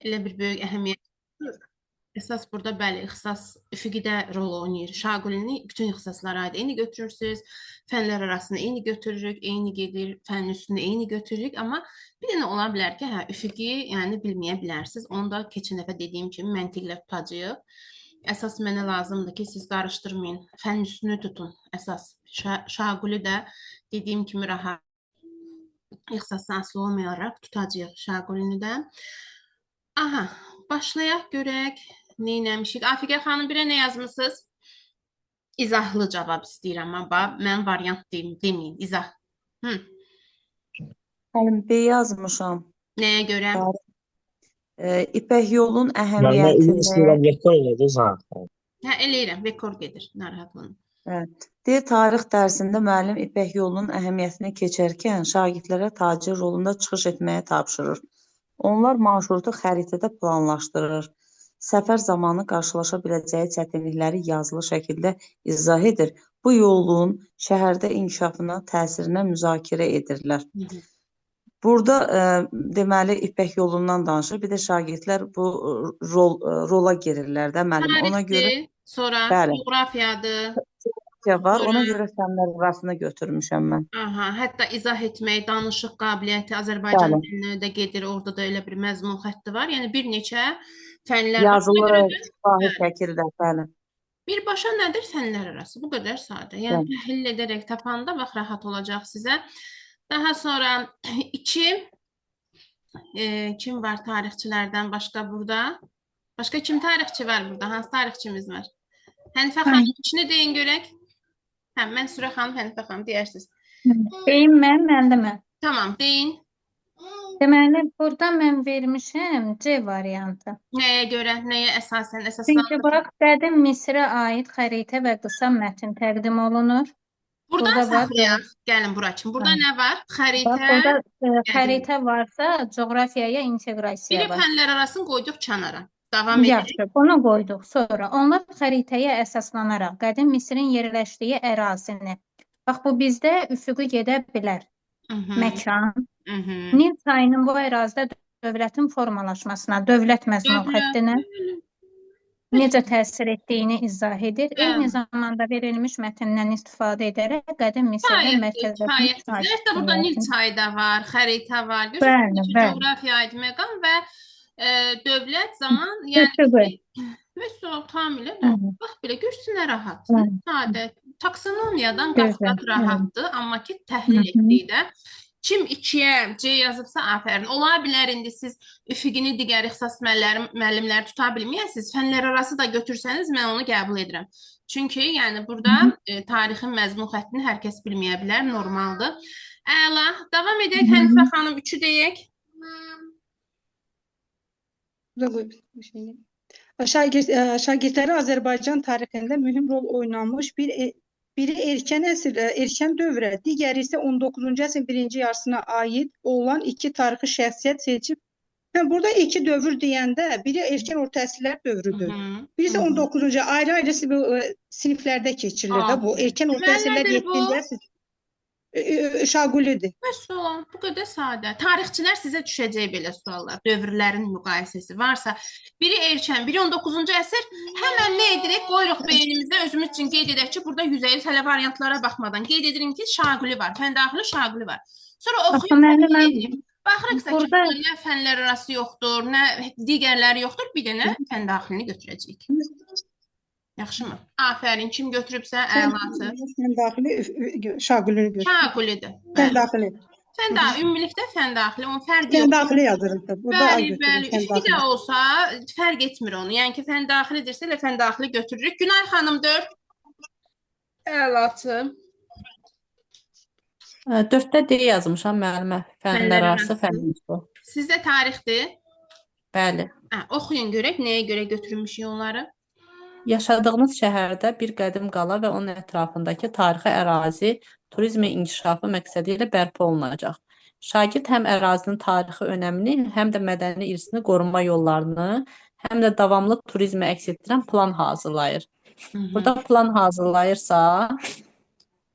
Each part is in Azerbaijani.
Elə bir böyük əhəmiyyət. Əsas burada bəli, ixtisas üfüqdə rol oynayır. Şaqulini bütün ixtisaslara aid eyni götürürsüz. Fənlər arasında eyni götürürük, eyni gedir, fənn üstündə eyni götürürük. Amma bir dənə ola bilər ki, hə, üfüqi yəni bilməyə bilərsiniz. Onu da keçən dəfə dediyim kimi məntiqlə tutacağıq. Əsas mənə lazımdır ki, siz qarışdırmayın. Fənn üstünü tutun. Əsas şaquli də dediyim kimi rahat ixtisasdan asılı olmayaraq tutacağıq şaqulini də. Aha, başlayaq görək. Neynəmişik? Afiqə xanım, birə nə yazmısınız? İzahlı cavab istəyirəm, amma mən variant deməyin, izah. B yazmışam. Nəyə görə? İpək yolun Müəllimə əhəmiyyətini. istəyirəm, rektor elədi zaten. Hə, eləyirəm, rekord gedir, narahat olun. Deyir, tarix dərsində müəllim İpək yolunun əhəmiyyətini keçərkən şagirdlərə tacir rolunda çıxış etməyə tapşırır. Onlar marşrutu xəritədə planlaşdırır. Səfər zamanı qarşılaşa biləcəyi çətinlikləri yazılı şəkildə izah edir. Bu yolun şəhərdə inkişafına təsirinə müzakirə edirlər. Burada deməli İpək yolundan danışır. Bir də şagirdlər bu rola girirlər də müəllim. Ona görə Tarixdir, sonra coğrafiyadır. var. Ona görə fənlər arasında götürmüşəm mən. Aha, hətta izah etmək, danışıq qabiliyyəti Azərbaycan dilinə də gedir. Orada da elə bir məzmun xətti var. Yəni bir neçə fənlər yazılı şifahi şəkildə, bəli. Birbaşa nədir fənlər arası? Bu qədər sadə. Yəni təhlil edərək tapanda bax rahat olacaq sizə. Daha sonra 2 kim var tarixçilərdən başqa burada? Başqa kim tarixçi var burada? Hansı tarixçimiz var? Hənifə xanım, içini deyin görək. Hə, Mənsürə xanım, Hənifə xanım deyərsiniz. Deyim mən də mən. Tamam, deyin. Deməli, burada mən vermişəm C variantı. Nəyə görə, nəyə əsasən? Çünki bax, qədim Misrə aid xəritə və qısa mətn təqdim olunur. Buradan saxlayaq. Gəlin bura kimi. Burada nə var? Xəritə. Burada xəritə varsa, coğrafiyaya inteqrasiya var. Biri fənlər arasını qoyduq kənara. Davam edək. Yaxşı, bunu qoyduq. Sonra onlar xəritəyə əsaslanaraq qədim Misrin yerləşdiyi ərazini. Bax, bu bizdə üfüqi gedə bilər. Məkan. Nil çayının bu ərazidə dövlətin formalaşmasına, dövlət məzmun xəttinə necə təsir etdiyini izah edir. Eyni zamanda verilmiş mətndən istifadə edərək qədim Misrdə mərkəzləşmiş Hətta burada Nil çayı da var, xəritə var. Görürsünüz, coğrafiyaya aid məqam və dövlət zaman, yəni Məsələn, tamamilə bax belə görsünə rahat. Sadə, taksonomiyadan qat-qat rahatdır, amma ki təhlil etdikdə kim 2-yə C yazıbsa, afərin. Ola bilər indi siz üfüqini digər ixtisas müəllimləri tuta bilməyəsiniz. Fənlər arası da götürsəniz, mən onu qəbul edirəm. Çünki yəni burada tarixin məzmun xəttini hər kəs bilməyə bilər, normaldır. Əla, davam edək. Hənifə xanım 3-ü deyək. Şagirdləri Azərbaycan tarixində mühüm rol oynamış biri erkən əsr, erkən dövrə, digəri isə 19-cu əsrin birinci yarısına aid olan 2 tarixi şəxsiyyət seçib. Burada 2 dövr deyəndə biri erkən orta əsrlər dövrüdür. Biri isə 19-cu ayrı-ayrı siniflərdə keçirilir də bu. Erkən orta əsrlər 7-ci Şaqulidir. Məsələn, bu qədər sadə. Tarixçilər sizə düşəcək belə suallar. Dövrlərin müqayisəsi varsa, biri erkən, biri 19-cu əsr, həmən nə edirik? Qoyuruq beynimizdə, özümüz üçün qeyd edək ki, burada 150 hələ variantlara baxmadan qeyd edirik ki, Şaquli var, fəndaxili Şaquli var. Sonra oxuyub, baxırıqsa ki, nə fənlər arası yoxdur, nə digərləri yoxdur, bir dənə fəndaxilini götürəcəyik. Yaxşımı? Afərin, kim götürübsə əlatı. Fəndaxili Şaqulini götürüb. Şaqulidir. Fəndaxili. Ümumilikdə fəndaxili, onun fərqi yoxdur. Fəndaxili yazırıq. Bəli, üfüqi də olsa fərq etmir onu. Yəni ki, fəndaxilidirsə elə fəndaxili götürürük. Günay xanım 4. Əlatı. 4-də D yazmışam müəllimə. Fənlər arası fənlər. Sizdə tarixdir? Bəli. Oxuyun görək, nəyə görə götürmüşük onları? Yaşadığımız şəhərdə bir qədim qala və onun ətrafındakı tarixi ərazi turizmin inkişafı məqsədi ilə bərpa olunacaq. Şagird həm ərazinin tarixi önəmini, həm də mədəni irsini qoruma yollarını, həm də davamlı turizmi əks etdirən plan hazırlayır. Burada plan hazırlayırsa,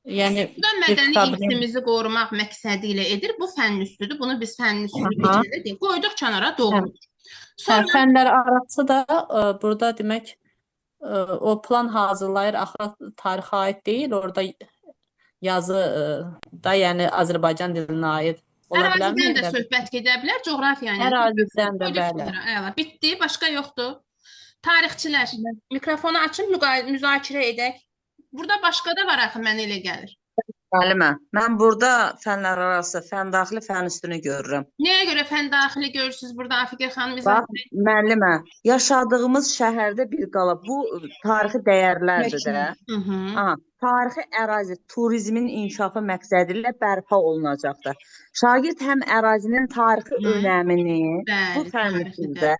yəni mədəni irsimizi qorumaq məqsədi ilə edir. Bu fənn üstüdür. Bunu biz fənn üstü deyək. Qoyduq kənara, doğrudur. Sonra Fənlər arası da burada demək o plan hazırlayır, axı tarixə aid deyil, orada yazı da yəni Azərbaycan dilinə aid ola bilərmi ərazidən də elə bir? söhbət gedə bilər, coğrafiya ilə. Ərazidən də Qoyduq bəli. kənara, əla. Bitdi, başqa yoxdur. Tarixçilər, mikrofonu açın, müzakirə edək. Burada başqa da var axı, mənə elə gəlir. Müəllimə, mən burada fənlər arası, fən daxili, fən üstünü görürəm. Nəyə görə fən daxili görürsünüz burada Afiqə xanım? Bax, müəllimə, yaşadığımız şəhərdə bir qala, bu tarixi dəyərlərdir də. Aha, tarixi ərazi turizmin inkişafı məqsədilə bərpa olunacaqdır. Şagird həm ərazinin tarixi önəmini, bu fən üstündə,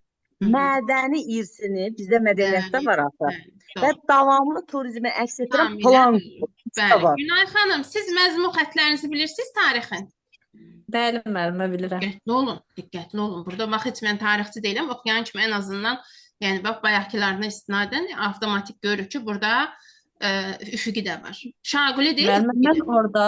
mədəni irsini, bizdə mədəniyyətdə var axı, və davamlı turizmi əks etdirən plan var. Günay xanım, siz məzmun xətlərinizi bilirsiniz tarixin? Bəli, müəllimə bilirəm. Diqqətli olun. Burada bax, heç mən tarixçi deyiləm, oxuyan kimi ən azından, yəni bax, bayaqkilərdən istinadən avtomatik görür ki, burada üfüqi də var. Şaquli deyil. Müəllimə, mən orada,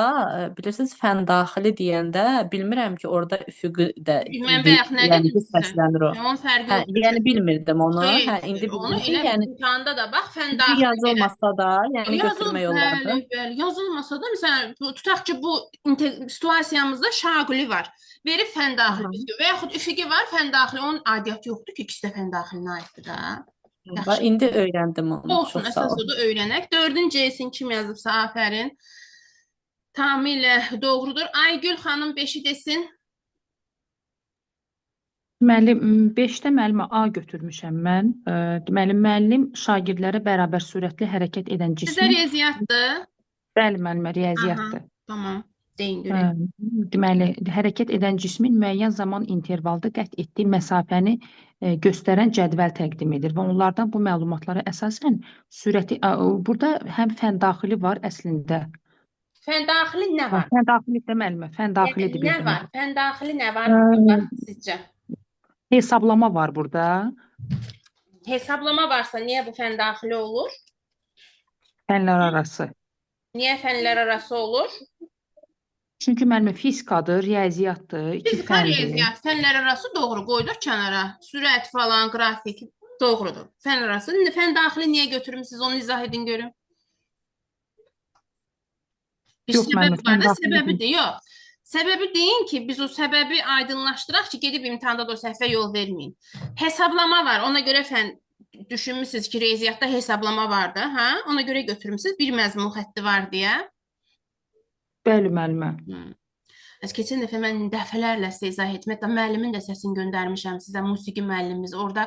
bilirsiniz, fən daxili deyəndə bilmirəm ki, orada üfüqi də Mən bayaq nə dedim sizə? səslənir o. Onun fərqi yoxdur. Yəni bilmirdim onu. İndi Onu bildim ki, elə yəni imtahanda da bax, fən daxili yazılmasa da, yəni götürmək olardı. Bəli, yazılmasa da, məsələn, tutaq ki, bu situasiyamızda şaquli var. Verib fən daxili üfüqi və yaxud üfüqi var, fən daxili. Onun aidiyyatı yoxdur ki, ikisi də fən daxilinə aiddir da. İndi öyrəndim onu. Olsun, əsas odur öyrənək. 4-cü C-sin kim yazıbsa, afərin. Tamamilə doğrudur. Aygül xanım 5-i desin. Müəllim, 5-də müəllimə A götürmüşəm mən. Deməli, müəllim şagirdlərə bərabər sürətli hərəkət edən Sizə cismin... riyaziyyatdır. Bəli, müəllimə, riyaziyyatdır. Tamam, deyin görək. Deməli, hərəkət edən cismin müəyyən zaman intervalda qət etdiyi məsafəni göstərən cədvəl təqdim edir və onlardan bu məlumatlara əsasən sürəti... Burada həm fən daxili var əslində. Fən daxili nə var? Fən daxili də müəllimə, fən daxilidir. Nə var? Fən daxili nə var? Bax, sizcə. Hesablama var burada. Hesablama varsa niyə bu fən daxili olur? Fənlər arası. Niyə fənlər arası olur? Çünki müəllimə fizikadır, riyaziyyatdır, iki Fizika, fəndir. riyaziyyat, fənlər arası doğru qoyduq kənara. Sürət falan, qrafik doğrudur. Fən arası. Fən daxili niyə götürmüsünüz? Onu izah edin görün. Bir Yox, səbəbi müəllimə, var da, fən daxili səbəbi deyil. Yox. Səbəbi deyin ki, biz o səbəbi aydınlaşdıraq ki, gedib imtahanda da o səhvə yol verməyin. Hesablama var. Ona görə fən düşünmüsünüz ki, riyaziyyatda hesablama var da, hə? Ona görə götürmüsünüz. Bir məzmun xətti var deyə. Bəli, müəllimə. Keçən dəfə mən dəfələrlə sizə izah etdim. Hətta müəllimin də səsini göndərmişəm sizə, musiqi müəllimimiz. Orada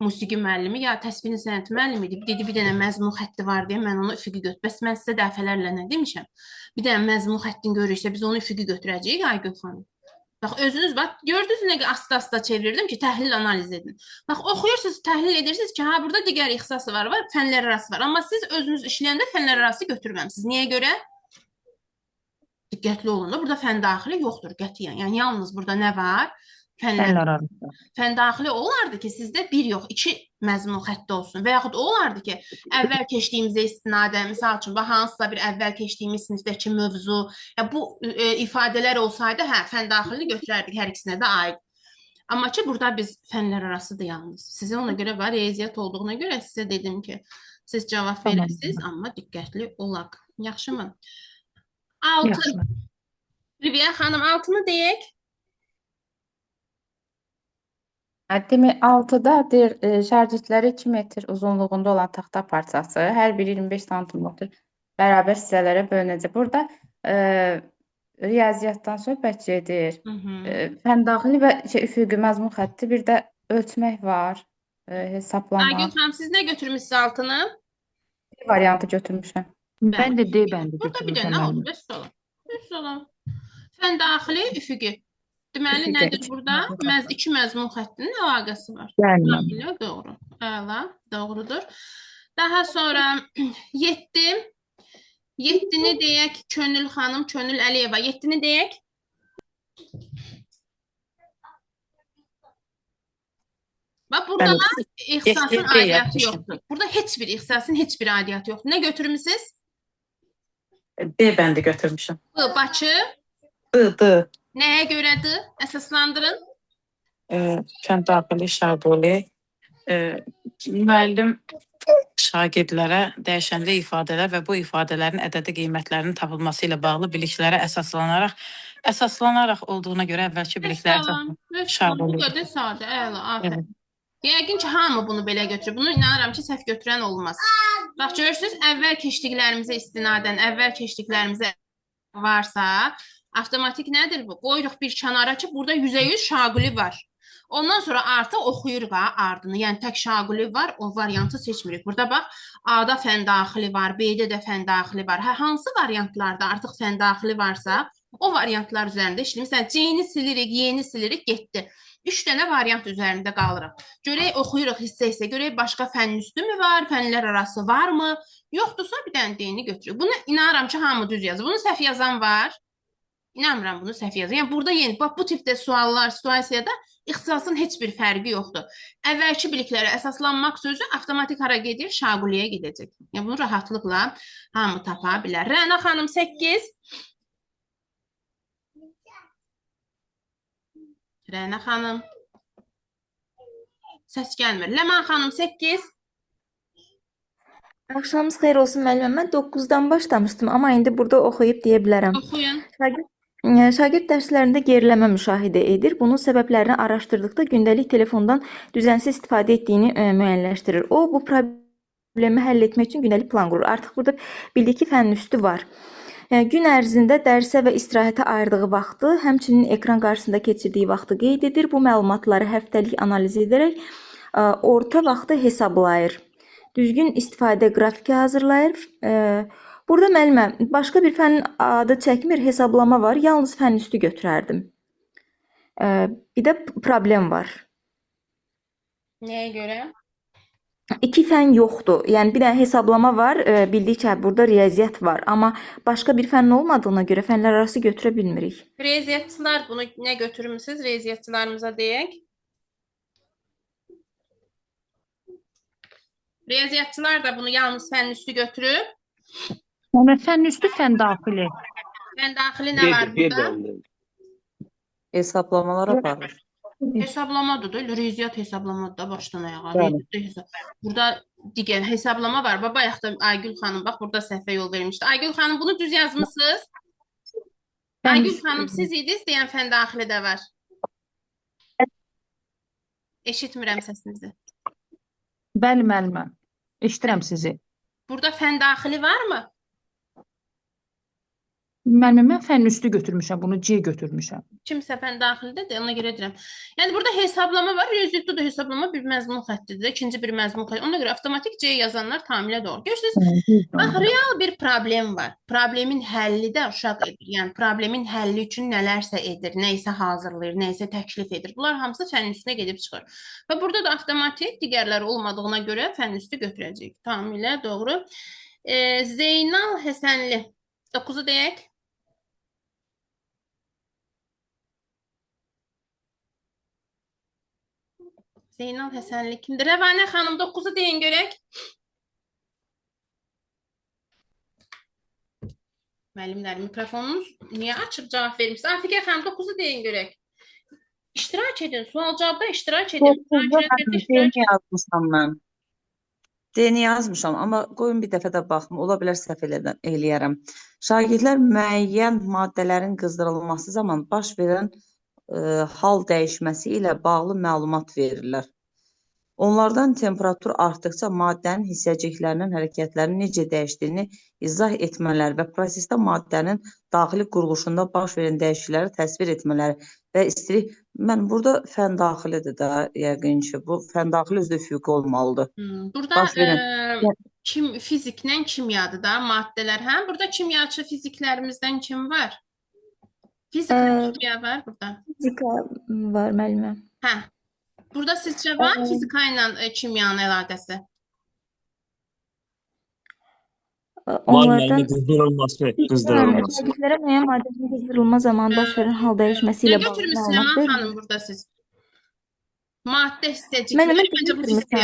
musiqi müəllimi ya təsviri sənət müəllimi idi. Dedi bir dənə məzmun xətti var deyə mən onu üfüqi götür. Bəs mən sizə dəfələrlə nə demişəm? Bir dənə məzmun xəttini görürsə biz onu üfüqi götürəcəyik, Aygül xanım. Bax özünüz bax gördünüz nə asta-asta çevirdim ki, təhlil analiz edin. Bax oxuyursunuz, təhlil edirsiniz ki, ha burada digər ixtisası var, fənlər arası var. Amma siz özünüz işləyəndə fənlər arası götürməmisiniz. Niyə görə? Diqqətli olun da, burada fən daxili yoxdur qətiyyən. Yəni yalnız burada nə var? Fənlər arası. Fən daxili olardı ki, sizdə bir yox, 2 məzmun xətti olsun və yaxud olardı ki, əvvəl keçdiyimizə istinadən, misal üçün, hansısa bir əvvəl keçdiyimiz sinifdəki mövzu, ya bu ifadələr olsaydı, hə, fən daxilini götürərdik, hər ikisinə də aid. Amma ki, burada biz fənlər arasıdır yalnız. Sizə ona görə var, riyaziyyat olduğuna görə sizə dedim ki, siz cavab verəsiniz, amma diqqətli olaq. Yaxşımı? 6. Riviyə xanım, 6-nı deyək. Demək, 6-da deyir, şagirdlərə 2 metr uzunluğunda olan taxta parçası, hər biri 25 sm bərabər hissələrə bölünəcək. Burada riyaziyyatdan söhbət gedir. Fən daxili və üfüqi məzmun xətti, bir də ölçmək var, hesablama. Aygün xanım, siz nə götürmüşsünüz 6-nı? Bir variantı götürmüşəm. Mən də D bəndi Burada bir götürmüşəm. dənə oldu, bəs olun. Fən daxili, üfüqi. Deməli, nədir burada? 2 məzmun xəttinin əlaqəsi var. Bəli. Doğru. Əla, doğrudur. Daha sonra 7. 7-ni deyək Könül xanım, Könül Əliyeva. 7-ni deyək. Bax, burada ixtisasın aidiyyatı yoxdur. Burada heç bir ixtisasın heç bir aidiyyatı yoxdur. Nə götürmüsünüz? B bəndi götürmüşəm. B, Bakı. D. Nəyə görədir? Əsaslandırın. Fənd daxili Şaquli. Müəllim şagirdlərə dəyişənli ifadələr və bu ifadələrin ədədi qiymətlərinin tapılması ilə bağlı biliklərə əsaslanaraq olduğuna görə əvvəlki bilikləri Salam. Bu Şaquli. qədər sadə, əla, aferin. Evet. Yəqin ki, hamı bunu belə götürür. Bunu inanıram ki, səhv götürən olmaz. Bax, görürsünüz, əvvəl keçdiklərimizə istinadən, əvvəl keçdiklərimizə varsa, avtomatik nədir bu? Qoyuruq bir kənara ki, burada 100% Şaquli var. Ondan sonra artıq oxuyuruq ardını. Yəni, tək Şaquli var, o variantı seçmirik. Burada bax, A-da fən daxili var, B-də də fən daxili var. Hansı variantlarda artıq fən daxili varsa, o variantlar üzərində işləyir. Məsələn, C-ni silirik, Y-ni silirik, getdi. 3 dənə variant üzərində qalırıq. Görək, oxuyuruq hissə-hissə, görək başqa fənn üstü mü var, fənlər arası varmı? Yoxdursa bir dənə D-ni götürürük. Bunu inanıram ki, hamı düz yazır. Bunu səhv yazan var. İnanmıram bunu səhv yazır. Yəni, burada yeni, bax, bu tipdə suallar, situasiyada ixtisasın heç bir fərqi yoxdur. Əvvəlki biliklərə əsaslanmaq sözü avtomatik hara gedir? Şaquliyə gedəcək. Yəni, bunu rahatlıqla hamı tapa bilər. Rəna xanım 8. Rəna xanım. Səs gəlmir. Ləman xanım 8. Axşamınız xeyir olsun müəllimə. Mən 9-dan başlamışdım, amma indi burada oxuyub deyə bilərəm. Oxuyun. Şagird dərslərində geriləmə müşahidə edir. Bunun səbəblərini araşdırdıqda gündəlik telefondan düzənsiz istifadə etdiyini müəyyənləşdirir. O, bu problemi həll etmək üçün gündəlik plan qurur. Artıq burada bildiyi ki, fənn üstü var. Gün ərzində dərsə və istirahətə ayırdığı vaxtı, həmçinin ekran qarşısında keçirdiyi vaxtı qeyd edir. Bu məlumatları həftəlik analiz edərək orta vaxtı hesablayır. Düzgün istifadə qrafiki hazırlayır. Burada müəllimə, başqa bir fənnin adı çəkmir, hesablama var. Yalnız fənn üstü götürərdim. Bir də problem var. Nəyə görə? 2 fənn yoxdur. Yəni bir dənə hesablama var, bildiyi ki, burada riyaziyyat var. Amma başqa bir fənn olmadığına görə fənlər arası götürə bilmirik. Riyaziyyatçılar bunu nə götürmüsünüz? Riyaziyyatçılarımıza deyək. Riyaziyyatçılar da bunu yalnız fənn üstü götürüb. Yəni fənn üstü, fənn daxili. Fənn daxili nə var burada? Hesablamalar aparır. Hesablamadır da, riyaziyyat hesablamadır da başdan ayağa. Bəli. Burada digər hesablama var. Bayaq da Aygül xanım, bax burada səhvə yol vermişdi. Aygül xanım bunu düz yazmısınız? Aygül xanım siz idiniz deyən fənn daxili də var. Eşitmirəm səsinizi. Bəli, müəllimə. Eşidirəm sizi. Burada fənn daxili varmı? Müəllimə, mən fənn üstü götürmüşəm, bunu C götürmüşəm. Kimsə fənn daxilidir, ona görə deyirəm. Yəni burada hesablama var, riyaziyyatda da hesablama bir məzmun xəttidir, ikinci bir məzmun xətti. Ona görə avtomatik C yazanlar tamamilə doğru. Görürsünüz, bax, real bir problem var. Problemin həlli də uşaq edir. Yəni problemin həlli üçün nələrsə edir, nəysə hazırlayır, nəysə təklif edir. Bunlar hamısı fənn üstünə gedib çıxır. Və burada da avtomatik digərləri olmadığına görə fənn üstü götürəcəyik. Tamamilə doğru. Zeynal Həsənli. 9-u deyək. Zeynal Həsənli kimdir? Rəvanə xanım 9-u deyin görək. Müəllimlər, mikrofonunuz niyə açıb cavab vermişsiniz? Afiqə xanım 9-u deyin görək. İştirak edin, sual-cavabda iştirak edin. D-ni yazmışam mən. D-ni yazmışam, amma qoyun bir dəfə də baxım. Ola bilər səhv eləyərəm. Şagirdlər müəyyən maddələrin qızdırılması zaman baş verən hal dəyişməsi ilə bağlı məlumat verirlər. Onlardan temperatur artdıqca maddənin hissəciklərinin hərəkətlərinin necə dəyişdiyini izah etmələri və prosesdə maddənin daxili quruluşunda baş verən dəyişiklikləri təsvir etmələri və istilik. Mən burada fənn daxilidir də, yəqin ki, bu fənn daxili özü də üfüqi olmalıdır. Burada fiziklə kimyadır da, maddələr. Hə? Burada kimyaçı fiziklərimizdən kim var? Fizika, kimya var burada. Fizika var müəllimə. Hə. Burada sizcə var fizika ilə kimyanın əlaqəsi? Onlardan qızdırılması. Şagirdlərə müəyyən maddənin qızdırılma zamanı baş verən hal dəyişməsi ilə bağlı məlumat verin. Nə götürmüsünüz Ləman xanım burada siz? Maddə hissəcikləri, məncə bu fizika.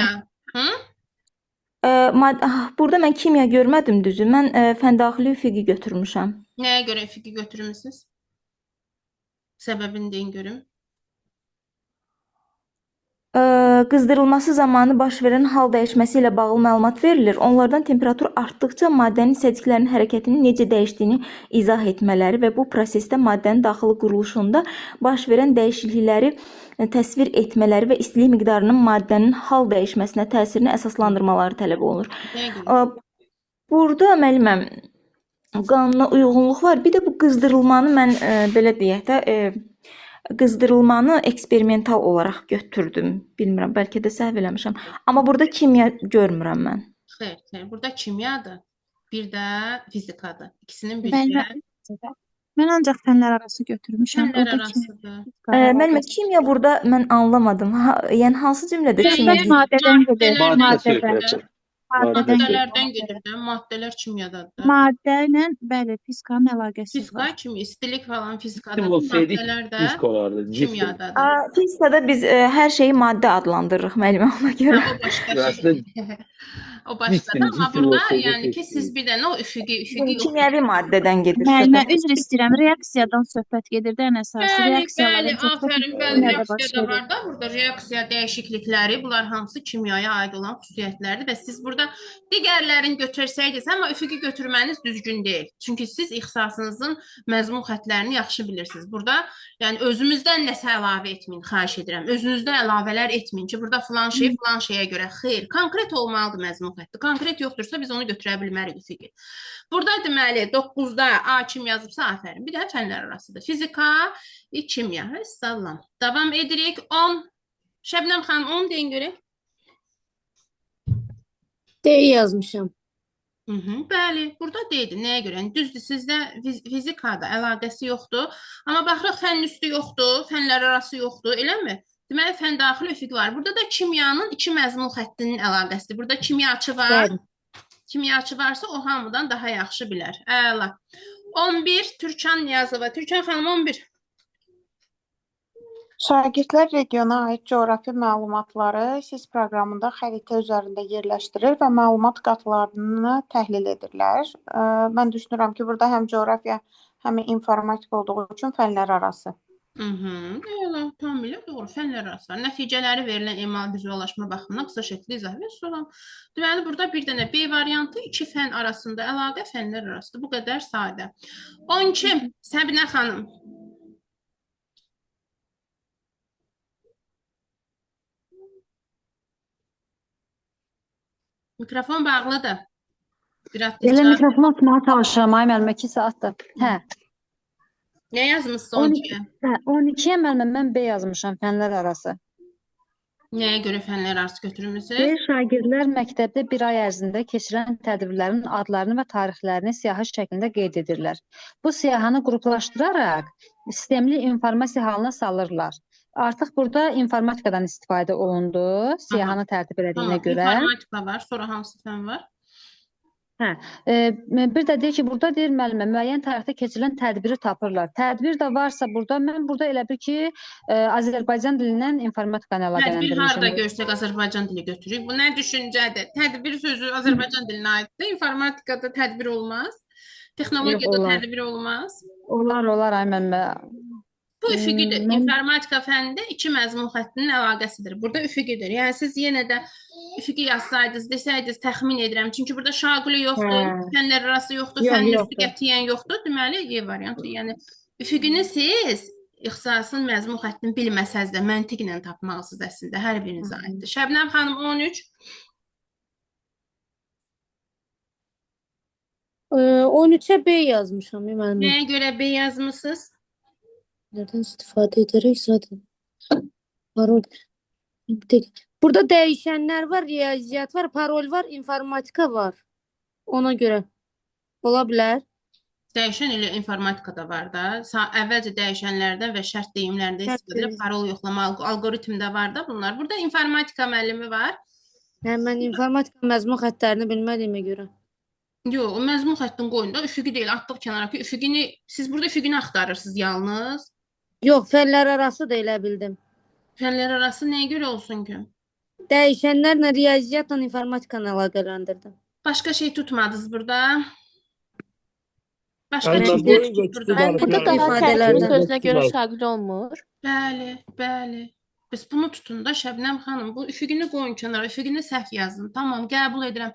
Burada mən kimya görmədim düzü. Mən fənn daxili üfüqi götürmüşəm. Nəyə görə üfüqi götürmüsünüz? Səbəbini deyin görüm. qızdırılması zamanı baş verən hal dəyişməsi ilə bağlı məlumat verilir. Onlardan temperatur artdıqca maddənin hissəciklərinin hərəkətinin necə dəyişdiyini izah etmələri və bu prosesdə maddənin daxili quruluşunda baş verən dəyişiklikləri təsvir etmələri və istilik miqdarının maddənin hal dəyişməsinə təsirini əsaslandırmaları tələb olunur. Burada müəlliməm qanuna uyğunluq var. Bir də bu qızdırılmanı mən belə deyək də qızdırılmanı eksperimental olaraq götürdüm. Bilmirəm, bəlkə də səhv eləmişəm. Amma burada kimya görmürəm mən. Xeyr. Burada kimyadır. Bir də fizikadır. İkisinin Mən birgə mən ancaq fənlər arası götürmüşəm. fənlər Orada arasıdır. Müəllimə, kimya burada mən anlamadım. Yəni hansı cümlədə kimya Müəyyən maddədən gedir. maddələrdən Maddədən gedir. maddələrdən gedir də. Maddələr kimyadadır. Maddə ilə bəli, fizikanın əlaqəsi Fizika var. kimi, istilik falan fizikadır. Atmosferik Maddələr də disk olardı. Cisim. kimyadadır. Fizikada biz hər şeyi maddə adlandırırıq müəllimə ona görə. O başqa Aslında şey. O başqadır, amma cisim burada olsaydı yəni ki kesin. siz bir dənə o üfüqi yox. Kimyəvi maddədən gedir Müəllimə, söhbət. üzr istəyirəm, reaksiyadan söhbət gedir də ən əsası. Bəli, Reaksiyaların çoxu aferin, kimyada baş reaksiya da verir. var da. Burada reaksiya dəyişiklikləri, bunlar hamısı kimyaya aid olan xüsusiyyətlərdir və siz burada digərlərini götürsəydiniz, amma üfüqi götürməniz düzgün deyil. Çünki siz ixtisasınızın məzmun xəttlərini yaxşı bilirsiniz. Burada yəni özümüzdən nəsə əlavə etməyin, xahiş edirəm. Özünüzdə əlavələr etməyin ki, burada filan şey filan şeyə görə. Xeyr, konkret olmalıdır məzmun xətti. Konkret yoxdursa biz onu götürə bilmərik üfüqi. Burada deməli 9-da A kimi yazıbsa afərin. Bir də fənlər arasıdır. Fizika, kimya. Salam. Davam edirik. 10. Şəbnəm xanım 10 deyin görək. D yazmışam. Bəli, burada deyildi. Nəyə görə? Yəni, düzdür, sizdə fizikada əlaqəsi yoxdur. Amma baxırıq fənn üstü yoxdur, fənlər arası yoxdur, eləmi? Deməli, fənn daxili üfüq var. Burada da kimyanın iki məzmun xəttinin əlaqəsidir. Burada kimyaçı var. Bəli. Kimyaçı varsa o hamıdan daha yaxşı bilər. Əla. 11 Türkan Niyazova. Türkan xanım 11. Şagirdlər regiona aid coğrafi məlumatları SIS proqramında xəritə üzərində yerləşdirir və məlumat qatlarını təhlil edirlər. Mən düşünürəm ki, burada həm coğrafiya, həm informatika olduğu üçün fənlər arası. Əla, tamamilə doğru. Fənlər arası var. Nəticələri verilən emal vizuallaşma baxımından qısa şəkildə izah və soram. Deməli, burada bir dənə B variantı, iki fən arasında əlaqə fənlər arasıdır. Bu qədər sadə. 12 Səbinə xanım. Mikrofon bağlıdır. Elə mikrofon açmağa çalışıram, ay müəllimə, 2 saatdır. Hə. Nə yazmışsın 12-yə? 12-yə müəllimə mən B yazmışam, fənlər arası. Nəyə görə fənlər arası götürmüsünüz? Şagirdlər məktəbdə bir ay ərzində keçirilən tədbirlərin adlarını və tarixlərini siyahı şəklində qeyd edirlər. Bu siyahını qruplaşdıraraq sistemli informasiya halına salırlar. Artıq burada informatikadan istifadə olundu, siyahını tərtib elədiyinə görə. İnformatika var, sonra hansı fən var? Hə, bir də deyir ki, burada deyir müəllimə, müəyyən tarixdə keçirilən tədbiri tapırlar. Tədbir də varsa burada, mən burada elə bir ki, Azərbaycan dilindən informatikanı əlaqələndirmişim. Tədbir harada görsək Azərbaycan dili götürürük. Bu nə düşüncədir? Tədbir sözü Azərbaycan dilinə aiddir. İnformatikada tədbir olmaz. Texnologiyada tədbir olmaz. Olar, ay müəllimə. Bu üfüqüdür. İnformatika fənnində iki məzmun xəttinin əlaqəsidir. Burada üfüqüdür. Yəni siz yenə də üfüqü yazsaydınız, desəydiniz, təxmin edirəm. Çünki burada şaquli yoxdur, fənlər arası yoxdur, fənn üstü qətiyyən yoxdur. Deməli, Y variantı. Yəni üfüqünü siz ixtisasın məzmun xəttini bilməsəz də məntiqlə tapmalısınız əslində. Hər birinizə aiddir. Şəbnəm xanım 13. 13-ə B yazmışam, müəllimə. Nəyə görə B yazmısınız? Nereden istifadə edərək zaten parol. Burada dəyişənlər var, riyaziyyat var, parol var, informatika var. Ona görə ola bilər. Dəyişən elə informatikada var da. Əvvəlcə dəyişənlərdən və şərt deyimlərdən istifadə edib parol yoxlama algoritmdə var da bunlar. Burada informatika müəllimi var. Hə, mən informatika məzmun xəttlərini bilmədiyimə görə. Yox, o məzmun xəttin qoyun da üfüqü deyil, atdıq kənara ki, üfüqünü siz burada üfüqünü axtarırsınız yalnız. Yox, fənlər arası da elə bildim. Fənlər arası nəyə görə olsun ki? Dəyişənlərlə riyaziyyatla informatikanı əlaqələndirdim. Başqa şey tutmadınız burada. Başqa Aynen, şey bu tutdurdu. Ben Burada daha ifadələrdən tərkib sözünə görə şaqil olmur. Bəli, bəli. Bəs bunu tutun da Şəbnəm xanım, bu üfüqünü qoyun kənara, üfüqünü səhv yazın. Tamam, qəbul edirəm.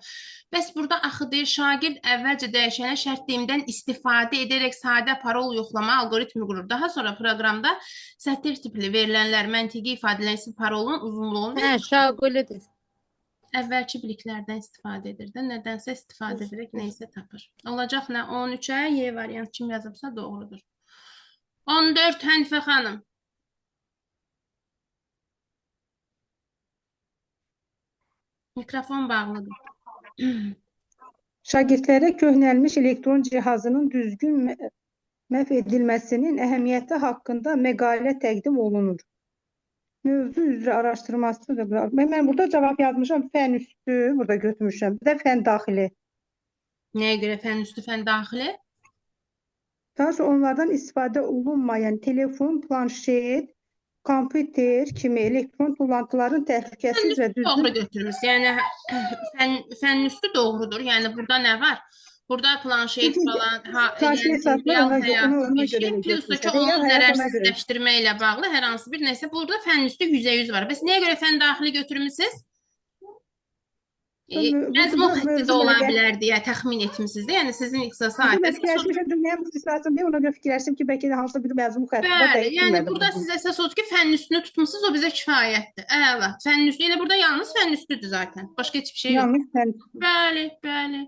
Bəs burada axı deyir, şagird əvvəlcə dəyişənə şərt deyimdən istifadə edərək sadə parol yoxlama alqoritmi qurur. Daha sonra proqramda sətir tipli verilənlər məntiqi ifadələrin parolun uzunluğunu Hə, şagulidir. əvvəlki biliklərdən istifadə edir də, nədənsə istifadə edərək neysə tapır. Olacaq nə? 13-ə Y variant kim yazıbsa doğrudur. 14 Hənifə xanım. Mikrofon bağlıdır. Şagirdlərə köhnəlmiş elektron cihazının düzgün məhv edilməsinin əhəmiyyəti haqqında məqalə təqdim olunur. Mövzu üzrə araşdırmasıdır. Mən burada cavab yazmışam, fən üstü burada götürmüşəm. Bir də fən daxili. Nəyə görə fən üstü, fən daxili? Daha sonra onlardan istifadə olunmayan telefon, planşet, kompüter kimi elektron tullantıların təhlükəsiz və düzgün... Doğru götürmüş. Yəni, fən üstü doğrudur. Yəni, burada nə var? Burada planşet falan, real həyatı bir şey, plus da ki, onu zərərsizləşdirmə ilə bağlı hər hansı bir nəsə. Burada fən üstü %100 var. Bəs nəyə görə fən daxili götürmüsünüz? Məzmun xətti də ola bilər deyə təxmin etmişsiniz də. Yəni, sizin ixtisasa aid. Mən fikirləşmişəm, dünyam ixtisasım deyə, ona görə fikirləşdim ki, bəlkə də hansısa bir məzmun xəttində bəli, yəni burada siz əsas odur ki, fənn üstünü tutmuşsunuz, o bizə kifayətdir. Əla, fənn üstü, elə burada yalnız fənn üstüdür zaten. Başqa heç bir şey yox. Bəli, bəli.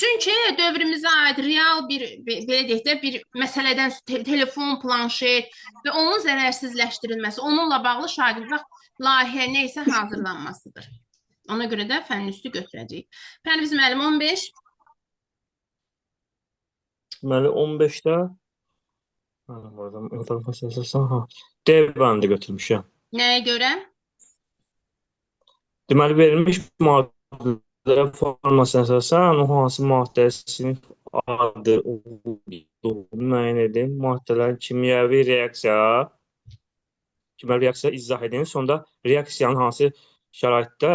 Çünki dövrümüzə aid real bir, belə deyək də, bir məsələdən telefon, planşet və onun zərərsizləşdirilməsi, onunla bağlı şagirdlər layihə neysə hazırlanmasıdır. Ona görə də fənn üstü götürəcəyik. Pərviz müəllim 15. Deməli 15-də D bəndi götürmüşəm. Nəyə görə? Deməli verilmiş maddələr formasına əsasən o hansı maddəyə sinif adı müəyyən edin. Maddələrin kimyəvi reaksiya izah edin. Sonda reaksiyanın hansı şəraitdə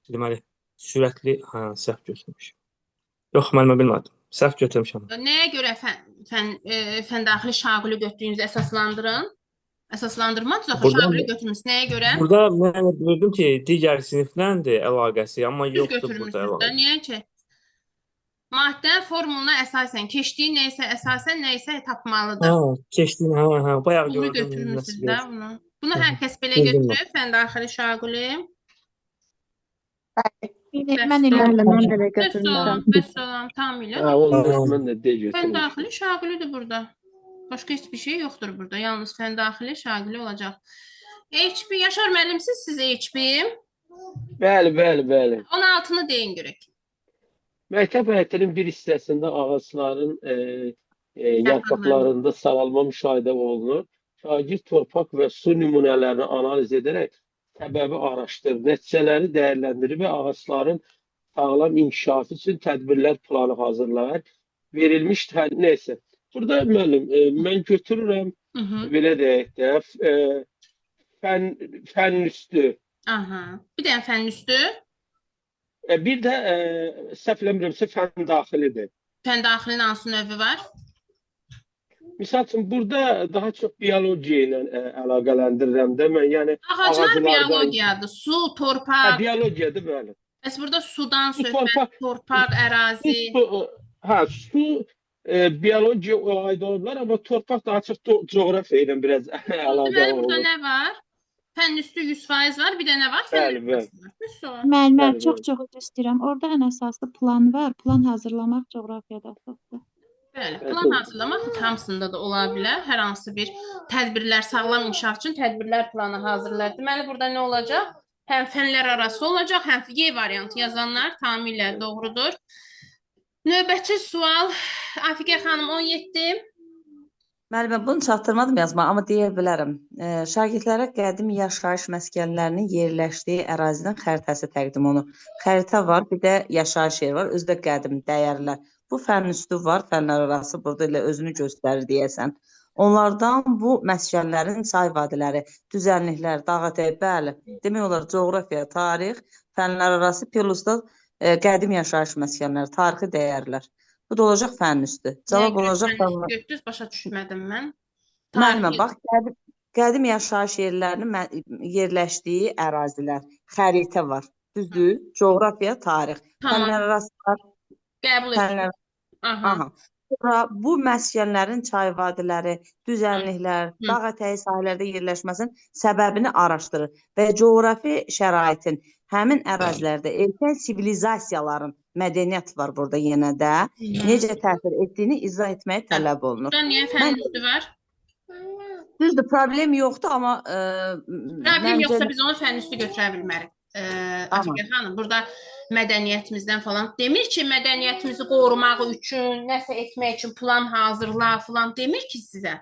deməli, sürətli, səhv götürmüşəm. Yox, müəllimə bilmədim. Səhv götürmüşəm. Nəyə görə fən daxili şaquli götürdüyünüzü əsaslandırın? Əsaslandırmadınız, axı şaquli götürmüşsünüz. Nəyə görə? Burada mən gördüm ki, digər sinifləndir əlaqəsi, amma yoxdur burada əlaqəsi. Niyə ki? Maddə formuluna əsasən, keçdiyi neysə əsasən nəysə tapmalıdır. Keçdiyi, bayaq gördüm. Bunu götürmüşsünüz də bunu. Bunu hər kəs belə götürür, fən daxili şaquli. Mən elə götürmüşəm. Bəs salam, tam ilə. Mən də D götürmüşəm. Fən daxili şagulidir burada. Başqa heç bir şey yoxdur burada. Yalnız fən daxili şaguli olacaq. HP, Yaşar müəllim, siz HP? Bəli. 16-nı deyin görək. Məktəb həyətinin bir hissəsində ağacların yarpaqlarında sağalma müşahidə olunur. Şagird torpaq və su nümunələrini analiz edərək səbəbi araşdırır, nəticələri dəyərləndirir və ağacların sağlam inkişafı üçün tədbirlər planı hazırlayır. Verilmiş neysə. Burada müəllim, mən götürürəm, belə deyək də, fənn üstü. Bir dənə fənn üstü. Bir də, səhv eləmirəmsə, fənn daxilidir. Fənn daxilinin hansı növü var? Misal üçün, burada daha çox biologiya ilə əlaqələndirirəm də mən, yəni ağaclar biologiyadır, su, torpaq. Biologiyadır, bəli. Bəs burada sudan söhbət, torpaq, ərazi. Su biologiya aid olurlar, amma torpaq daha çox coğrafiya ilə biraz əlaqəli olur. Deməli, burada nə var? Fənn üstü 100% var, bir də nə var? Bəli. Müəllim, çox üzr istəyirəm. Orada ən əsaslı plan var. Plan hazırlamaq coğrafiyada əsasdır. Bəli, plan hazırlamaq hamısında da ola bilər. Hər hansı bir tədbirlər, sağlam inkişaf üçün tədbirlər planı hazırlar. Deməli, burada nə olacaq? Həm fənlər arası olacaq, həm Y variantı yazanlar tamamilə doğrudur. Növbəti sual, Afiqə xanım 17. Müəllimə, bunu çatdırmadım yazma, amma deyə bilərəm. Şagirdlərə qədim yaşayış məskənlərinin yerləşdiyi ərazinin xəritəsi təqdim olunur. Xəritə var, bir də yaşayış yeri var, özü də qədim dəyərlər. Bu fənn üstü var, fənlər arası burada elə özünü göstərir deyəsən. Onlardan bu məskənlərin say vadələri, düzənliklər, dağətəyi, bəli, demək olar coğrafiya, tarix, fənlər arası, plus-da qədim yaşayış məskənləri, tarixi dəyərlər. Bu da olacaq fənn üstü. Cavab olacaq fənn üstü götürüz, başa düşmədim mən. Müəllimə, bax, Qədim yaşayış yerlərinin yerləşdiyi ərazilər, xəritə var. Düzdür? Coğrafiya, tarix. Tamam. Fənlər arası var. Qəbul Fənlər. edirəm. Aha. Aha. Sonra bu məskənlərin çay vadiləri, düzənliklər, dağ ətəyi sahələrdə yerləşməsinin səbəbini araşdırır və coğrafi şəraitin həmin ərazilərdə erkən sivilizasiyaların mədəniyyət var burada yenə də necə təsir etdiyini izah etməyə tələb olunur. Burada niyə fənn üstü var? Düzdür, problem yoxdur, amma problem yoxsa biz onu fənn üstü götürə bilmərik. Afiqə xanım, burada mədəniyyətimizdən falan demir ki, mədəniyyətimizi qorumaq üçün, nəsə etmək üçün plan hazırla falan demir ki sizə.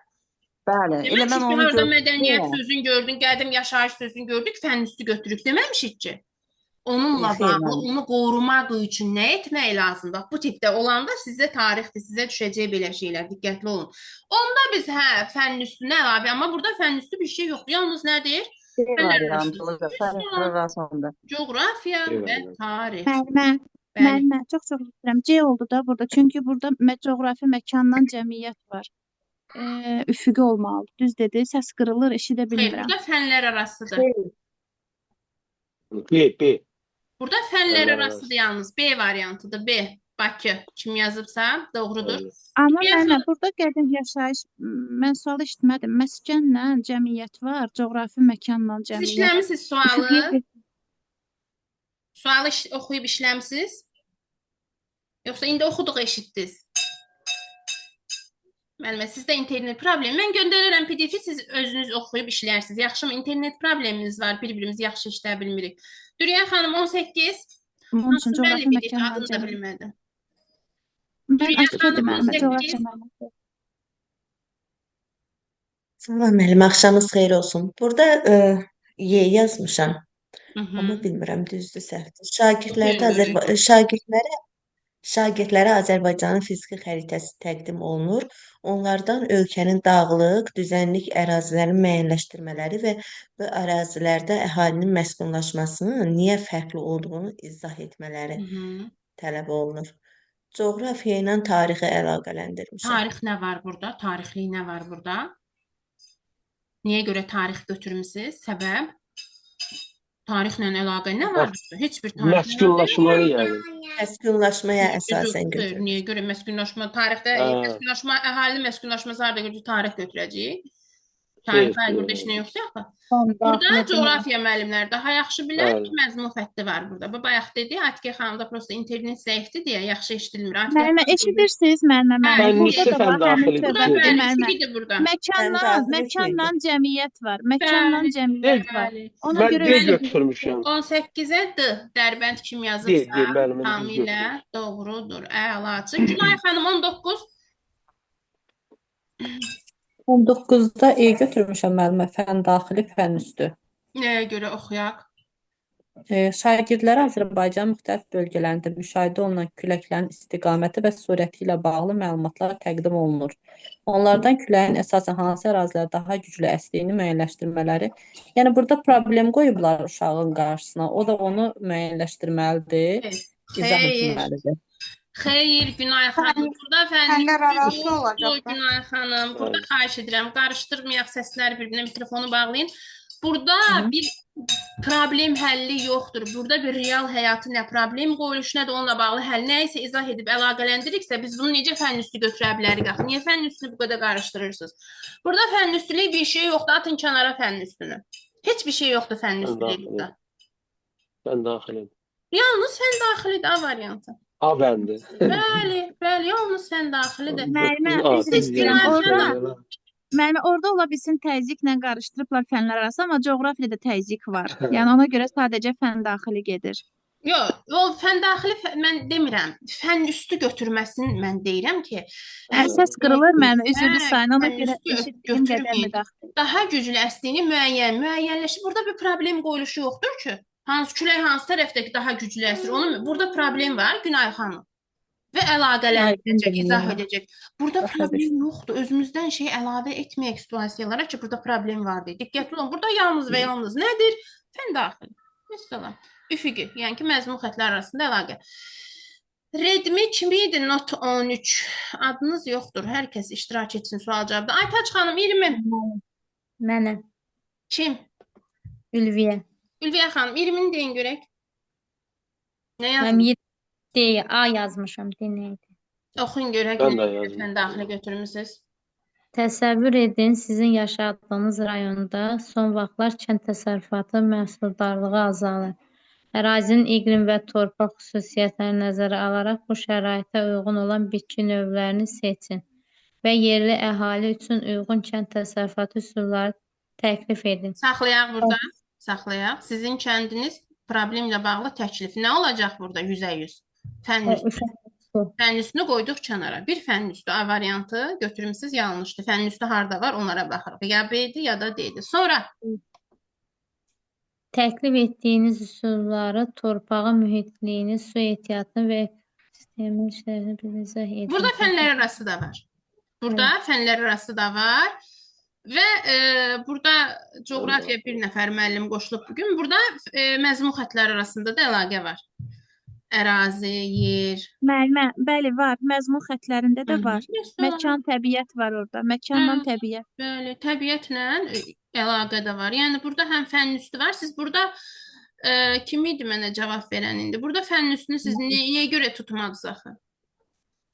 Bəli, elə mən onu gördüm. Mədəniyyət sözünü gördün, qədim yaşayış sözünü gördük, fənn üstü götürük deməmişik ki. Onunla bağlı, onu qorumaq üçün nə etmək lazımdır? Bu tipdə olanda sizə tarixdir, sizə düşəcək belə şeylər, diqqətli olun. Onda biz fənn üstünə əlavə, amma burada fənn üstü bir şey yoxdur. Yalnız nədir? Coğrafiya və tarix. Müəllimə, çox istəyirəm. C oldu da burada. Çünki burada coğrafi məkandan cəmiyyət var. Üfüqi olmalı. Düz dedi. Səs qırılır, eşidə bilmirəm. Burada fənlər arasıdır. B. Burada fənlər arasıdır yalnız. B variantıdır. B. Bakı. Kim yazıbsa doğrudur. Amma mənə burada qədim yaşayış, mən sualı eşitmədim. Məskənlə cəmiyyət var, coğrafi məkanla cəmiyyət. Siz işləmisiniz sualı? Sualı oxuyub işləmisiniz? Yoxsa indi oxuduq eşitdiniz? Müəllimə, sizdə internet problemi. Mən göndərirəm PDF-i, siz özünüz oxuyub işlərsiniz. Yaxşımı? İnternet probleminiz var, bir-birimizi yaxşı işləyə bilmirik. Dürüyə xanım 18. Onun üçün coğrafi məkanla adını da bilmədim. Mən açıqladım müəllimə, coğrafiya məlumatı. Salam müəllim, axşamınız xeyir olsun. Burada Y yazmışam. Amma bilmirəm düzdür, səhvdir. Şagirdlərə Azərbaycanın fiziki xəritəsi təqdim olunur. Onlardan ölkənin dağlıq, düzənlik ərazilərinin müəyyənləşdirmələri və bu ərazilərdə əhalinin məskunlaşmasının niyə fərqli olduğunu izah etmələri tələb olunur. Coğrafiya ilə tarixi əlaqələndirmişəm. Tarix nə var burada? Tarixlik nə var burada? Niyə görə tarix götürmüsünüz? Səbəb? Tarixlə əlaqə nə var? Heç bir tarix. Məskunlaşmaya yəni. Məskunlaşmaya əsasən götürür. Niyə görə məskunlaşma? Tarixdə məskunlaşma, əhalinin məskunlaşması harda götürür? Tarix götürəcəyik. Tarix burada heç nə yoxdur axı. Burada coğrafiya müəllimləri daha yaxşı bilər ki, məzmun xətti var burada. Bu bayaq dedi, Atiqə xanımda prosta internet zəifdir deyə yaxşı eşidilmir. Müəllimə, eşidirsiniz müəllimə? Məkanla cəmiyyət var. Məkanla cəmiyyət var. Ona görə götürmüşəm. 18-ə D. Dərbənd kim yazırsa tamamilə doğrudur. Əlaçı. Günay xanım 19. 19-da E götürmüşəm müəllimə, fənn daxili, fənn üstü. Nəyə görə oxuyaq? Şagirdlərə Azərbaycan müxtəlif bölgələrində müşahidə olunan küləklərin istiqaməti və sürəti ilə bağlı məlumatlar təqdim olunur. Onlardan küləyin əsasən hansı ərazilər daha güclü əsdiyini müəyyənləşdirmələri. Yəni burada problem qoyublar uşağın qarşısına. O da onu müəyyənləşdirməlidir, izah etməlidir. Xeyr, Günay xanım, burada fənlər arası olacaq. Günay xanım, burada xahiş edirəm, qarışdırmayaq səsləri bir-birinə, mikrofonu bağlayın. Burada bir problem həlli yoxdur. Burada bir real həyatı nə problem qoyuluş, nə də onunla bağlı həll, nə isə izah edib əlaqələndiriksə, biz bunu necə fənn üstü götürə bilərik axı? Niyə fənn üstünü bu qədər qarışdırırsınız? Burada fənn üstülük bir şey yoxdur, atın kənara fənn üstünü. Heç bir şey yoxdur fənn üstülük burada. Fənn daxili. Yalnız fənn daxilidir, A variantı. A bəndi. Bəli, yalnız fənn daxilidir. Müəllimə, orada ola bilsin təzyiqlə qarışdırıblar fənlər arası, amma coğrafiyada təzyiq var. Yəni ona görə sadəcə fənn daxili gedir. Yox, o fənn daxili mən demirəm. Fənn üstü götürməsini mən deyirəm ki, səs qırılır müəllimə, üzrlü sayın, ona görə eşitdiyim qədər müdaxilə. Daha güclü əsdiyini müəyyənləşdir. Burada bir problem qoyuluşu yoxdur ki. Külək hansı tərəfdəki daha güclü əsir? Burada problem var, Günay xanım. Və əlaqələndirəcək, izah edəcək. Burada problem yoxdur. Özümüzdən şey əlavə etməyək situasiyalara ki, burada problem var deyə. Diqqətli olun. Burada yalnız və yalnız nədir? Fənn daxili. Məsələn, üfüqi, yəni ki, məzmun xəttlər arasında əlaqə. Redmi kimiydi? Note 13. Adınız yoxdur. Hər kəs iştirak etsin sual cavabda. Aytaç xanım 20. Mənəm. Kim? Ülviyə. Ülviyə xanım, 20-ni deyin görək. Nə Mən yazmış? 7 A yazmışam. Dinləyək. Oxuyun görək Ben nə de yazdım. fen daxili götürmüsünüz. Təsəvvür edin, sizin yaşadığınız rayonda son vaxtlar kənd təsərrüfatı məhsuldarlığı azalır. Ərazinin iqlim və torpaq xüsusiyyətlərini nəzərə alaraq bu şəraitə uyğun olan bitki növlərini seçin və yerli əhali üçün uyğun kənd təsərrüfatı üsulları təklif edin. Saxlayaq burada. Saxlayaq. Sizin kəndiniz problemlə bağlı təklif. Nə olacaq burada 100%? Fənn üstü. Fənn üstünü qoyduq kənara. Bir fənn üstü A variantı götürmüsünüz, yanlışdır. Fənn üstü harda var, onlara baxırıq. Ya B-dir, ya da D-dir. Sonra Təklif etdiyiniz üsulları torpağın mühitliyini, su ehtiyatını və sistemin işlərini bir izah edin. burada fənlər arası da var. Burada fənlər arası da var. Və burada coğrafiya bir nəfər müəllim qoşulub bugün. Burada məzmun xəttləri arasında da əlaqə var. Ərazi, yer. Müəllimə, bəli var. Məzmun xəttlərində də var. Mesela, Məkan, təbiət var orada. Məkanla təbiət. bəli, təbiətlə əlaqə də var. Yəni burada həm fənn üstü var. Siz burada kim idi mənə cavab verən indi? Burada fənn üstünü siz niyə görə tutmadınız axı?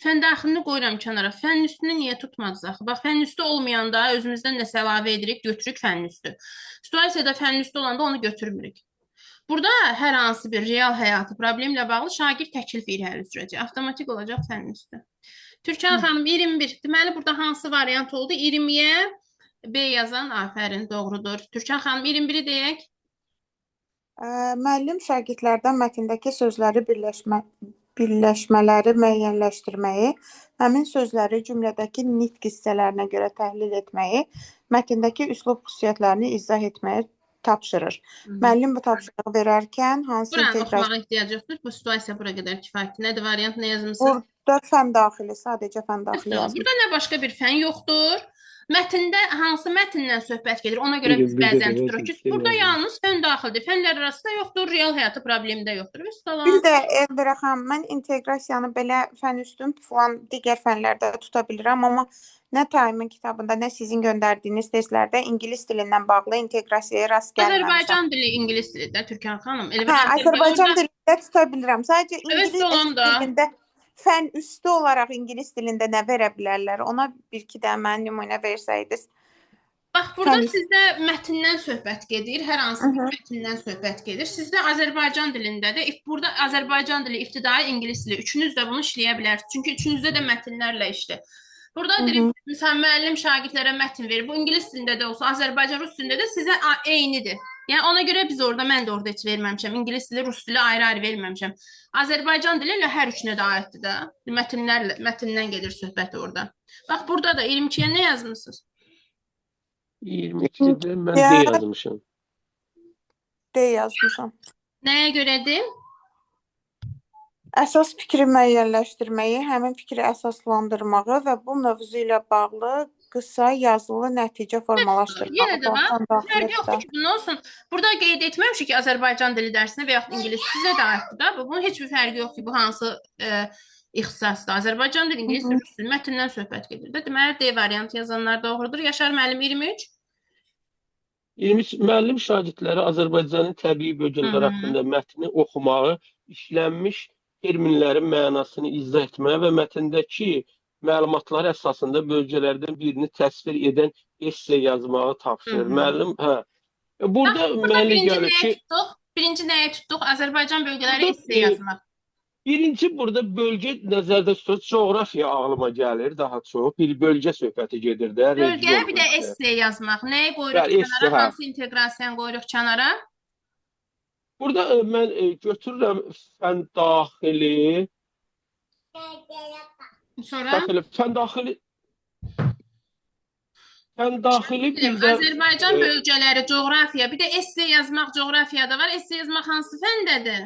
Fənn daxilini qoyuram kənara. Fənn üstünü niyə tutmadınız axı? Bax, fənn üstü olmayanda özümüzdən nəsə əlavə edirik, götürürük fənn üstü. Situasiyada fənn üstü olanda onu götürmürük. Burada hər hansı bir real həyatı problemlə bağlı şagird təklif irəli sürəcək. Avtomatik olacaq fənn üstü. Türkan xanım 21. Deməli burada hansı variant oldu? 20-yə B yazan, afərin, doğrudur. Türkan xanım 21-i deyək. Müəllim şagirdlərdən mətndəki sözləri birləşmələri müəyyənləşdirməyi, həmin sözləri cümlədəki nitq hissələrinə görə təhlil etməyi, mətndəki üslub xüsusiyyətlərini izah etməyi tapşırır. Müəllim bu tapşırığı verərkən hansı Buranı inteqrasiya... oxumağa ehtiyac yoxdur. Bu situasiya bura qədər kifayətdir. Nədir variant, nə yazmısınız? Burada fən daxili, sadəcə fən daxili yazmış. Burada nə başqa bir fən yoxdur. Mətndə hansı mətndən söhbət gedir, ona görə biz bəzən tuturuq ki, burada yalnız fən daxildir. Fənlər arası da yoxdur, real həyatı problemi də yoxdur. Bir də Elvira xanım, mən inteqrasiyanı belə fən üstün falan digər fənlərdə tuta bilirəm, amma nə Tayımın kitabında, nə sizin göndərdiyiniz testlərdə ingilis dilindən bağlı inteqrasiyaya rast gəlməmişəm. Azərbaycan dili ingilis dilidir Türkan xanım. Azərbaycan dilində tuta bilirəm. Sadəcə ingilis dilində fən üstü olaraq ingilis dilində nə verə bilərlər? Ona bir-iki də mən nümunə versəydiniz. Bax, burada sizdə mətndən söhbət gedir, hər hansı bir mətndən söhbət gedir. Sizdə Azərbaycan dilindədir. Burada Azərbaycan dili, ibtidai ingilis dili, üçünüz də bunu işləyə bilərsiniz. Çünki üçünüzdə də mətnlərlə işdir. Burada məsələn, müəllim şagirdlərə mətn verir. Bu ingilis dilində də olsa, Azərbaycan rus dilində də sizə eynidir. Yəni ona görə biz orada, mən də orada heç verməmişəm. İngilis dili, rus dili ayrı-ayrı verməmişəm. Azərbaycan dili ilə hər üçünə də aiddir də. Mətndən gedir söhbət orada. Bax, burada da 22-yə nə yazmısınız? 22-də mən D yazmışam. D yazmışam. Nəyə görədir? Əsas fikri müəyyənləşdirməyi, həmin fikri əsaslandırmağı və bu mövzu ilə bağlı qısa yazılı nəticə formalaşdırmağı. Yenə də var. Fərqi yoxdur ki, bunun olsun. Burada qeyd etməmişik ki, Azərbaycan dili dərsinə və yaxud ingilis sizə də aiddir da. Bunun heç bir fərqi yoxdur ki, bu hansı ixtisasdır. Azərbaycan dili, ingilis dili, rus dili, mətndən söhbət gedir. Deməli, D variantı yazanlar doğrudur. Yaşar müəllim 23. 23 müəllim şagirdləri Azərbaycanın təbii bölgələri haqqında mətni oxumağı, işlənmiş terminlərin mənasını izah etməyə və mətndəki məlumatlar əsasında bölgələrdən birini təsvir edən esse yazmağı tapşırır. Müəllim, burada mənə gəlir ki... Birinci nəyə tutduq? Azərbaycan bölgələri esse yazmaq. Birinci burada bölgə nəzərdə tutulur. Coğrafiya ağlıma gəlir daha çox. Bir bölgə söhbəti gedir də. Bölgəyə bir də esse yazmaq. Nəyi qoyuruq kənara? Hansı inteqrasiyanı qoyuruq kənara? Burada mən götürürəm fən daxili. Sonra? Fən daxili bir də... Azərbaycan bölgələri, coğrafiya, bir də esse yazmaq coğrafiyada var. Esse yazmaq hansı fəndədir?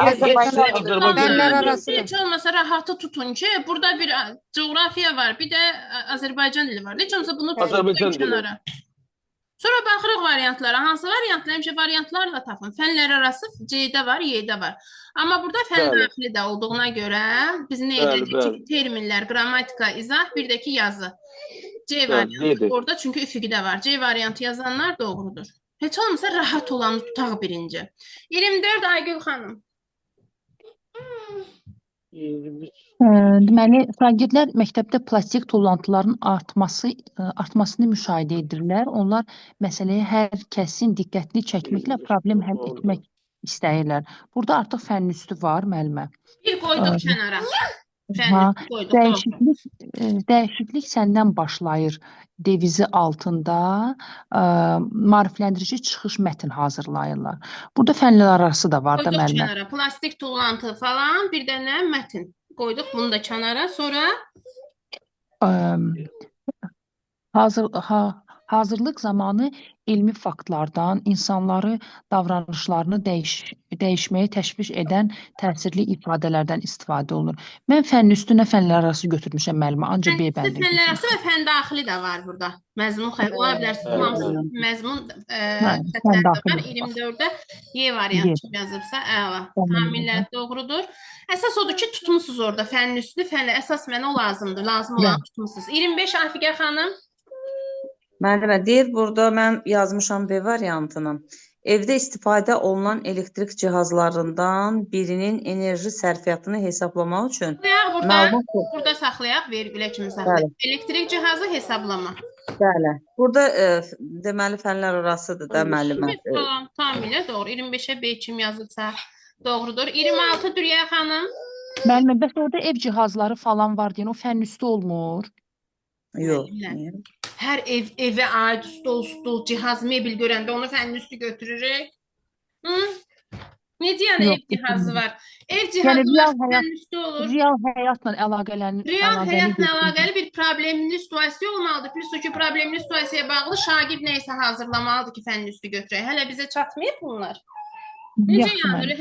Azərbaycan arası. Heç olmasa rahatı tutun ki, burada bir coğrafiya var, bir də Azərbaycan dili var. Heç olmasa bunu tutun kənara. Sonra baxırıq variantlara. Hansı variantlar? Həmişə variantlarla tapın. Fənlər arası C-də var, Y-də var. Amma burada fən daxili də olduğuna görə biz nə edəcəyik ki, terminlər, qrammatika, izah, bir də ki yazı. C variantı D-dir. orada çünkü üfüqdə var. C variantı yazanlar doğrudur. Heç olmasa rahat olanı tutaq birinci. 24 Aygül xanım. 23. Deməli, şagirdlər məktəbdə plastik tullantıların artmasını müşahidə edirlər. Onlar məsələyə hər kəsin diqqətini çəkməklə problem həll etmək istəyirlər. Burada artıq fənn-üstü var, müəllimə. Bir qoyduq kənara. Ha, Fənn-üstü qoyduq. Doğru. dəyişiklik səndən başlayır devizi altında maarifləndirici çıxış mətn hazırlayırlar. Burada fənlər arası da var da Qoyduq müəllimə. kənara. Plastik tullantı falan, bir dənə mətn. Qoyduq bunu da kənara. Sonra Hazırlıq zamanı elmi faktlardan, insanları davranışlarını dəyişməyə təşviş edən təsirli ifadələrdən istifadə olunur. Mən fənn üstünə fənlər arası götürmüşəm müəllimə, ancaq B bəndə fənlər arası və fən daxili də var burada. Məzmun xətt ola bilər. Hamısı məzmun xəttlər də var. 24-də Y variantı yazıbsa əla. Tamamilə doğrudur. Əsas odur ki, tutmusunuz orada fənn üstünü, fənlə əsas mənə o lazımdır. Lazım olan tutmusunuz. 25 Afiqə xanım. Müəllimə, deyir burada mən yazmışam B variantını. Evdə istifadə olunan elektrik cihazlarından birinin enerji sərfiyyatını hesablamaq üçün Burada saxlayaq, vergilə kimi saxlayaq. Elektrik cihazı hesablama. Bəli. Burada deməli fənlər arasıdır da müəllimə. Tamamilə doğru. 25-ə B kimi yazılsa doğrudur. 26 Dürya xanım. Müəllimə, bəs orada ev cihazları falan var deyən o fənn üstü olmur? Yox. Hər evə aid stol, cihaz, mebel görəndə onu fənn üstü götürürük. Necə yəni ev cihazı var? Ev cihazı var, fənn üstü olur. Real həyatla əlaqəli. Real həyatla əlaqəli bir problemli situasiya olmalıdır. Plus o ki, problemli situasiyaya bağlı şagird neysə hazırlamalıdır ki, fənn üstü götürək. Hələ bizə çatmayıb bunlar. Necə yəni?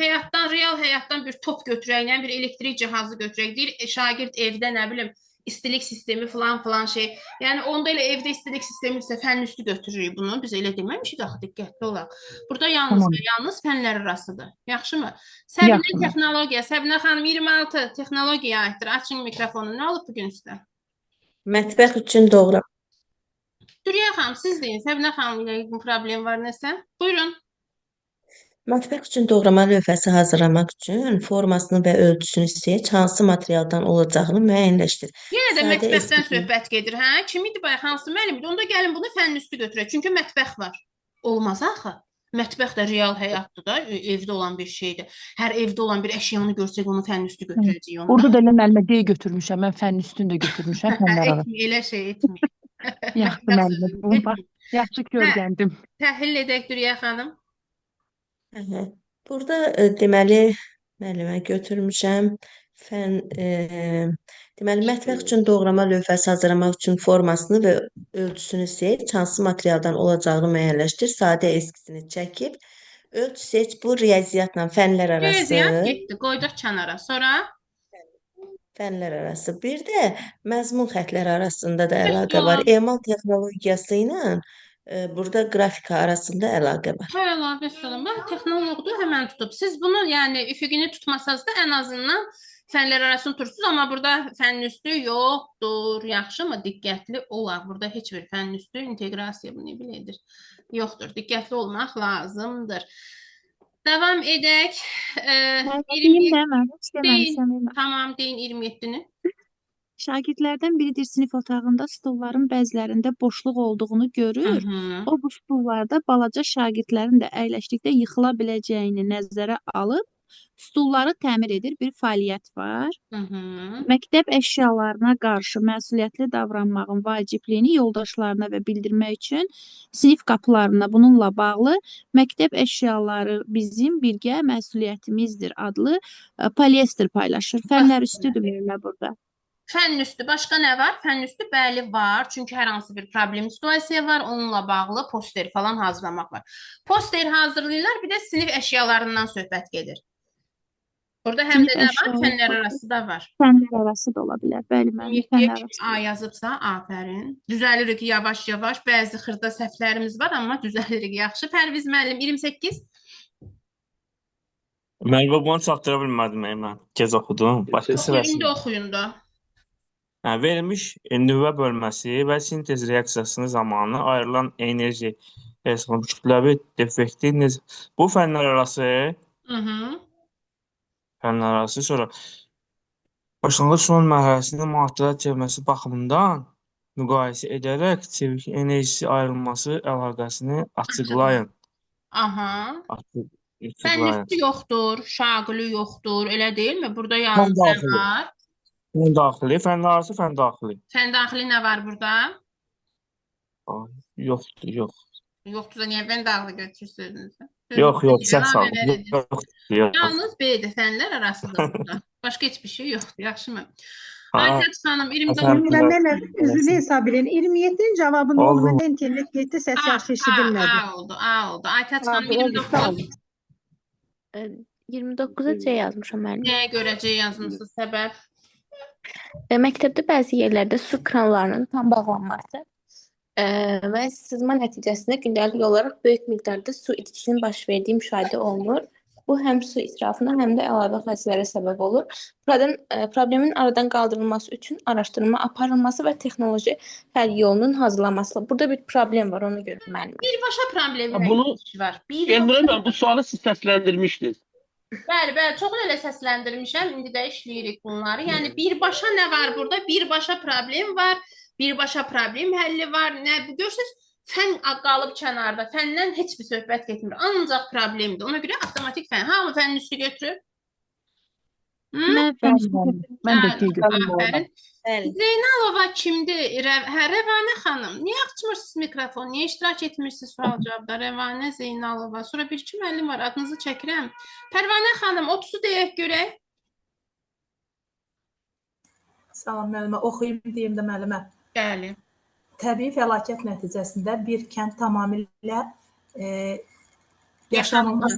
Real həyatdan bir top götürək, yəni bir elektrik cihazı götürək. Deyir, şagird evdə nə bilim, istilik sistemi falan şey. Yəni onda elə evdə istilik sistemi isə fənn üstü götürürük bunu. Biz elə deməmişik axı, diqqətli olaq. Burada yalnız fənlər arasıdır. Yaxşımı? Səbinə texnologiya. Səbinə xanım 26 texnologiyaya aiddir. Açın mikrofonu. Nə olub bu gün sizdə? Mətbəx üçün doğru. Dürya xanım, siz deyin. Səbinə xanım ilə bu problem var nəsə? Buyurun. Mətbəx üçün doğrama lövhəsi hazırlamaq üçün formasını və ölçüsünü seç, hansı materialdan olacağını müəyyənləşdir. Yenə də mətbəxdən söhbət gedir, hə? Kim idi bayaq, hansı müəllim idi? Onda gəlin bunu fənn üstü götürək. Çünki mətbəx var. Olmaz axı. Mətbəx də real həyatdır da, evdə olan bir şeydir. Hər evdə olan bir əşyanı görsək onu fənn üstü götürəcəyik. Orada da elə müəllimə D götürmüşəm, mən fənn üstünü də götürmüşəm. Elə şey etmir. Yaxşı müəllimə, yaxşı görgəndim. Təhlil edək Dürya xanım. Burada deməli müəllimə götürmüşəm. Deməli mətbəx üçün doğrama lövhəsi hazırlamaq üçün formasını və ölçüsünü seç, hansı materialdan olacağını müəyyənləşdir. Sadə eskizini çəkib ölçü seç. Bu riyaziyyatla fənlər arası. Riyaziyyat getdi, qoyduq kənara. Sonra fənlər arası. Bir də məzmun xəttləri arasında da əlaqə var. Emal texnologiyası ilə burada qrafika arasında əlaqə var. Hə, əlaqəsi olan. Bax, texnoloqdur, həmən tutub. Siz bunu, yəni üfüqini tutmasanız da ən azından fənlər arasını tutursunuz, amma burada fənn üstü yoxdur. Yaxşımı? Diqqətli olaq. Burada heç bir fənn üstü inteqrasiya bunu bilədir. Yoxdur. Diqqətli olmaq lazımdır. Davam edək. Tamam, deyin 27-ni. Şagirdlərdən biridir sinif otağında stolların bəzilərində boşluq olduğunu görür. O bu stullarda balaca şagirdlərin də əyləşdikdə yıxıla biləcəyini nəzərə alıb stulları təmir edir bir fəaliyyət var. Məktəb əşyalarına qarşı məsuliyyətli davranmağın vacibliyini yoldaşlarına və bildirmək üçün sinif qapılarında bununla bağlı məktəb əşyaları bizim birgə məsuliyyətimizdir adlı polyester paylaşır. Fənlər üstüdür müəllimə burada. Fənn üstü başqa nə var? Fənn üstü bəli var. Çünki hər hansı bir problem situasiya var. Onunla bağlı poster falan hazırlamaq var. Poster hazırlayırlar. Bir də sinif əşyalarından söhbət gedir. Burada həm də nə var? Fənlər arası da var. Fənlər arası da ola bilər. Bəli, müəllim, fənlər arası. A yazıbsa, afərin. Düzəlirik yavaş-yavaş. Bəzi xırda səhvlərimiz var, amma düzəlirik yaxşı. Pərviz müəllim 28. Müəllimə bunu çatdıra bilmədim mən. Gec oxudum. Başqası Oxuyun da. Yəni, verilmiş nüvə bölməsi və sintez reaksiyasının zamanı ayrılan enerji kütləvi defekti bu fənlərarası sonra başlanğıc son mərhələsində mühafizə çevirməsi baxımından müqayisə edərək çevik enerjisi ayrılması əlaqəsini açıqlayın. Aha. Açıqlayın. Fənlisi yoxdur, şaqili yoxdur, elə deyilmi? Burada yalnız sən var. Fən daxili, fənlərarası fən daxili. Fən daxili nə var burada? Yoxdur, yox. Yoxdursa niyə fən daxili götürürsünüz? Yox, səhv saldım. Yalnız B-dir, fənlər arasıdır burada. Başqa heç bir şey yoxdur, yaxşımı? Aytəc xanım, 29. Üzünü hesab edin. 27'nin cevabını oldu. Məndə internet getdi, səs yaxşı eşidilmədi. oldu. Aytəc xanım, 29. 29'a C yazmışam müəllim. Nəyə görə C yazmısınız, səbəb? Məktəbdə bəzi yerlərdə su kranlarının tam bağlanması və sızma nəticəsində gündəlik olaraq böyük miqdarda su itkisinin baş verdiyi müşahidə olunur. Bu həm su israfına, həm də əlavə xərclərə səbəb olur. Problemin aradan qaldırılması üçün araşdırma aparılması və texnoloji həll yolunun hazırlanması. Burada bir problem var, onu görə müəllim. Birbaşa problemi var. Elnur, bu sualı siz səsləndirmişdiniz. Bəli, çox elə səsləndirmişəm. İndi də işləyirik bunları. Yəni birbaşa nə var burada? Birbaşa problem var. Birbaşa problem həlli var. Nə görürsünüz? Fən qalıb kənarda. Fəndən heç bir söhbət getmir. Ancaq problemdir. Ona görə avtomatik fən. Hamı fənin üstü götürür. Mən də götürürəm. Zeynalova kimdir? Rəvanə xanım. Niyə açmırsınız mikrofon? Niyə iştirak etmirsiniz sual cavabda? Rəvanə Zeynalova. Sonra bir iki müəllim var. Adınızı çəkirəm. Pərvanə xanım, 30'u deyək görək. Salam müəllimə. Oxuyum deyim də müəllimə. Bəli. Təbii fəlakət nəticəsində bir kənd tamamilə yaşanılmaz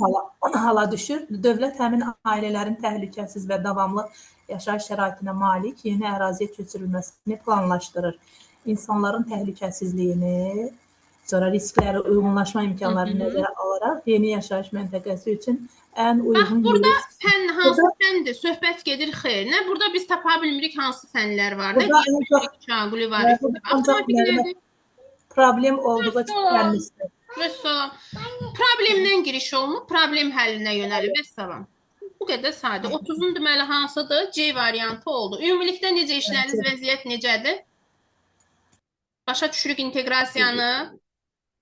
hala düşür. Dövlət həmin ailələrin təhlükəsiz və davamlı yaşayış şəraitinə malik yeni əraziyə köçürülməsini planlaşdırır. İnsanların təhlükəsizliyini, sonra riskləri, uyğunlaşma imkanlarını nəzərə alaraq yeni yaşayış məntəqəsi üçün ən uyğun burada fən hansı fəndir? Söhbət gedir xeyr. Nə burada biz tapa bilmirik hansı fənlər var? Şaquli var. Problem olduğu çıxarmışdır. Problemdən giriş olunub, problem həllinə yönəlib. Vəssalam. Bu qədər sadə. 30'un deməli hansıdır? C variantı oldu. Ümumilikdə necə işləriniz, vəziyyət necədir? Başa düşürük inteqrasiyanı.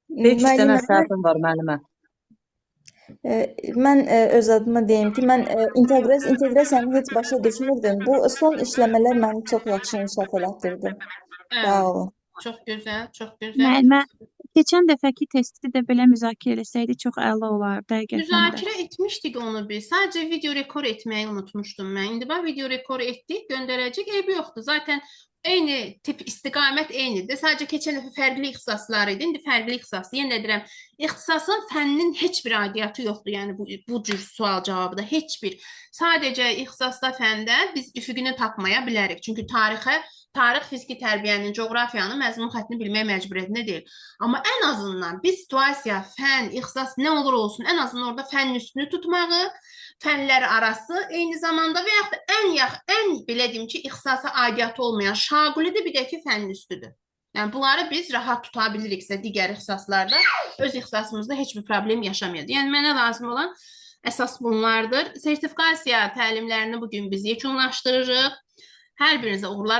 5 dənə səhvim var müəllimə. Mən öz adıma deyim ki, mən inteqrasiyanı heç başa düşmürdüm. Bu son işləmələr məni çox yaxşı inkişaf elətdirdi. Sağ olun. Çox gözəl, çox gözəl. Müəllimə, keçən dəfəki testi də belə müzakirə etsəydik çox əla olardı həqiqətən də. Müzakirə etmişdik onu biz. Sadəcə video rekord etməyi unutmuşdum mən. İndi bax video rekord etdik, göndərəcək. Eybi yoxdur. Zaten eyni tip istiqamət eynidir. Sadəcə keçən dəfə fərqli ixtisaslar idi. İndi fərqli ixtisas. Yenə deyirəm, ixtisasın fənnin heç bir aidiyyatı yoxdur. Yəni bu cür sual cavabında heç bir. Sadəcə ixtisasda fəndə biz üfüqünü tapmaya bilərik. Çünki tarix, fiziki tərbiyənin, coğrafiyanın məzmun xəttini bilmək məcburiyyətində deyil. Amma ən azından biz situasiya, fən, ixtisas nə olur olsun, ən azından orada fənnin üstünü tutmağı, fənlər arası eyni zamanda və yaxud da ən belə deyim ki, ixtisasa aidiyyatı olmayan şaquli də bir də ki, fənnin üstüdür. Yəni bunları biz rahat tuta biliriksə digər ixtisaslarda öz ixtisasımızda heç bir problem yaşamayacaq. Yəni mənə lazım olan əsas bunlardır. Sertifikasiya təlimlərini bugün biz yekunlaşdırırıq. Hər birinizə uğurlar